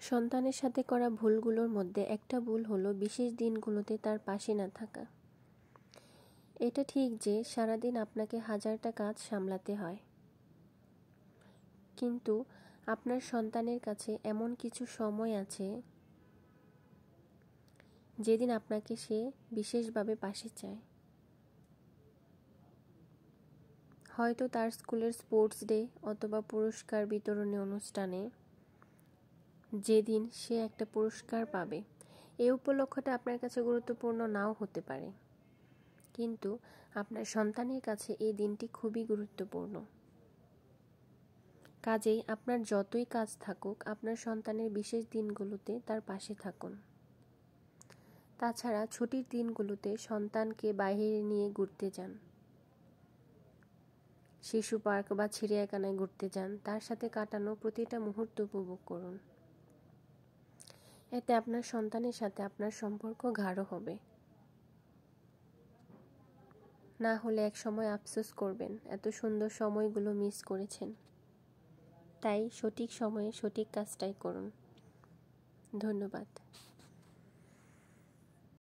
সন্তানের সাথে করা ভুলগুলোর মধ্যে একটা ভুল হলো বিশেষ দিনগুলোতে তার পাশে না থাকা। এটা ঠিক যে সারাদিন আপনাকে হাজারটা কাজ সামলাতে হয়, কিন্তু আপনার সন্তানের কাছে এমন কিছু সময় আছে যেদিন আপনাকে সে বিশেষভাবে পাশে চায়। হয়তো তার স্কুলের স্পোর্টস ডে অথবা পুরস্কার বিতরণী অনুষ্ঠানে, যেদিন সে একটা পুরস্কার পাবে। এই উপলক্ষটা আপনার কাছে গুরুত্বপূর্ণ নাও হতে পারে, কিন্তু আপনার সন্তানের কাছে এই দিনটি খুবই গুরুত্বপূর্ণ। কাজেই আপনার যতই কাজ থাকুক, আপনার সন্তানের বিশেষ দিনগুলোতে তার পাশে থাকুন। তাছাড়া ছুটির দিনগুলোতে সন্তানকে বাইরে নিয়ে ঘুরতে যান, শিশু পার্ক বা চিড়িয়াখানায় ঘুরতে যান, তার সাথে কাটানো প্রতিটা মুহূর্ত উপভোগ করুন। এতে আপনার সন্তানের সাথে আপনার সম্পর্ক গাঢ় হবে। না হলে এক সময় আফসোস করবেন এত সুন্দর সময়গুলো মিস করেছেন। তাই সঠিক সময়ে সঠিক কাজটাই করুন। ধন্যবাদ।